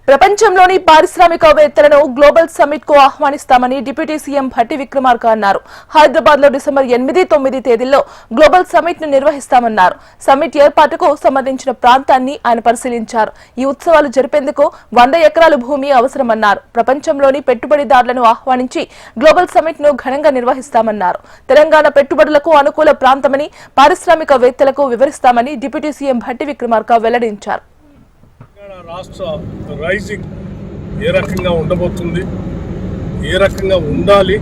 ప్రపంచంలోని పారిశ్రామికవేత్తలను global summit కు ఆహ్వానిస్తామని deputy CM Bhatti Vikramarka అన్నారు. హైదరాబాద్ లో డిసెంబర్ 8, 9 తేదీల్లో గ్లోబల్ సమ్మిట్ ను నిర్వహిస్తామన్నారు. సమ్మిట్ ఏర్పాటుకు సంబంధించిన ప్రాంతాన్ని ఆయన పరిశీలించారు. ఈ ఉత్సవాలు జరిపేందుకు 100 ఎకరాల భూమి అవసరమన్నారు. ప్రపంచంలోని పెట్టుబడిదారులను ఆహ్వానించి గ్లోబల్ సమ్మిట్ ను ఘనంగా నిర్వహిస్తామన్నారు. తెలంగాణ పెట్టుబడులకు అనుకూల ప్రాంతమని పారిశ్రామికవేత్తలకు వివరిస్తామని డిప్యూటీ సీఎం భట్టి విక్రమార్క వెల్లడించారు. రాష్ట్ర రైజింగ్ ఏ రకంగా ఉండబోతుంది, ఏ రకంగా ఉండాలి,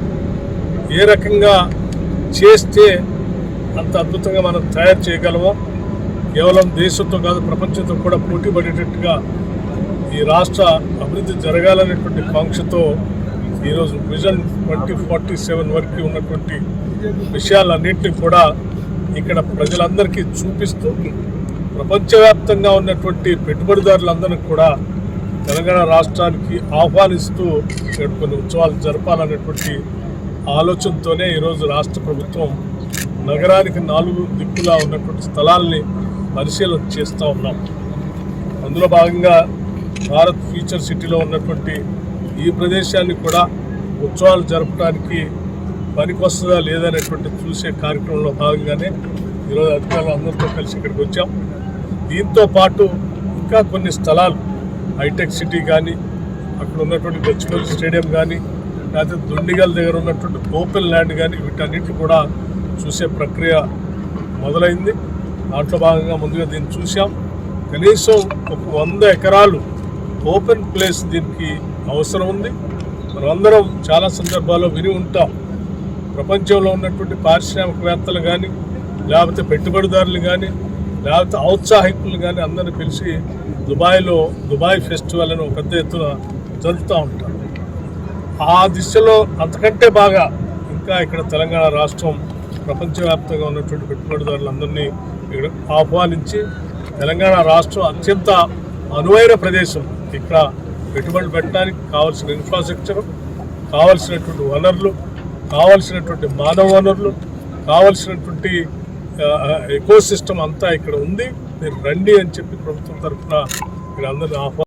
ఏ రకంగా చేస్తే అంత అద్భుతంగా మనం తయారు చేయగలమో, కేవలం దేశంతో కాదు ప్రపంచంతో కూడా పోటీ పడేటట్టుగా ఈ రాష్ట్ర అభివృద్ధి జరగాలనేటువంటి కాంక్షతో ఈరోజు విజన్ 2047 వరకు ఉన్నటువంటి విషయాలన్నింటినీ కూడా ఇక్కడ ప్రజలందరికీ చూపిస్తూ ప్రపంచవ్యాప్తంగా ఉన్నటువంటి పెట్టుబడిదారులందరినీ కూడా తెలంగాణ రాష్ట్రానికి ఆహ్వానిస్తూ ఇక్కడ కొన్ని ఉత్సవాలు జరపాలనేటువంటి ఆలోచనతోనే ఈరోజు రాష్ట్ర ప్రభుత్వం నగరానికి 4 దిక్కులా ఉన్నటువంటి స్థలాల్ని పరిశీలన చేస్తూ ఉన్నాం. అందులో భాగంగా భారత్ ఫ్యూచర్ సిటీలో ఉన్నటువంటి ఈ ప్రదేశాన్ని కూడా ఉత్సవాలు జరపడానికి పనికొస్తుందా లేదనేటువంటి చూసే కార్యక్రమంలో భాగంగానే ఈరోజు అధికారులు అందరితో కలిసి ఇక్కడికి వచ్చాం. దీంతో పాటు ఇంకా కొన్ని స్థలాలు హైటెక్ సిటీ కానీ, అక్కడ ఉన్నటువంటి గచ్చిబౌలి స్టేడియం కానీ, లేకపోతే దుండిగల్ దగ్గర ఉన్నటువంటి ఓపెన్ ల్యాండ్ కానీ, వీటన్నిటిని కూడా చూసే ప్రక్రియ మొదలైంది. దాంట్లో భాగంగా ముందుగా దీన్ని చూసాం. కనీసం ఒక 100 ఎకరాలు ఓపెన్ ప్లేస్ దీనికి అవసరం ఉంది. మనందరం చాలా సందర్భాల్లో విని ఉంటాం. ప్రపంచంలో ఉన్నటువంటి పారిశ్రామికవేత్తలు కానీ, లేకపోతే పెట్టుబడిదారులు కానీ, లేకపోతే ఔత్సాహికులు కానీ అందరినీ పిలిచి దుబాయ్లో దుబాయ్ ఫెస్టివల్ అని ఒక పెద్ద ఎత్తున జరుపుతూ ఉంటారు. ఆ దిశలో అంతకంటే బాగా ఇంకా ఇక్కడ తెలంగాణ రాష్ట్రం ప్రపంచవ్యాప్తంగా ఉన్నటువంటి పెట్టుబడిదారులందరినీ ఇక్కడ ఆహ్వానించి తెలంగాణ రాష్ట్రం అత్యంత అనువైన ప్రదేశం. ఇక్కడ పెట్టుబడులు పెట్టడానికి కావాల్సిన ఇన్ఫ్రాస్ట్రక్చర్, కావాల్సినటువంటి వనరులు, కావాల్సినటువంటి మానవ వనరులు, కావాల్సినటువంటి ఎకో సిస్టమ్ అంతా ఇక్కడ ఉంది. మీరు రండి అని చెప్పి ప్రభుత్వం తరఫున ఇక్కడ అందరినీ ఆహ్వానం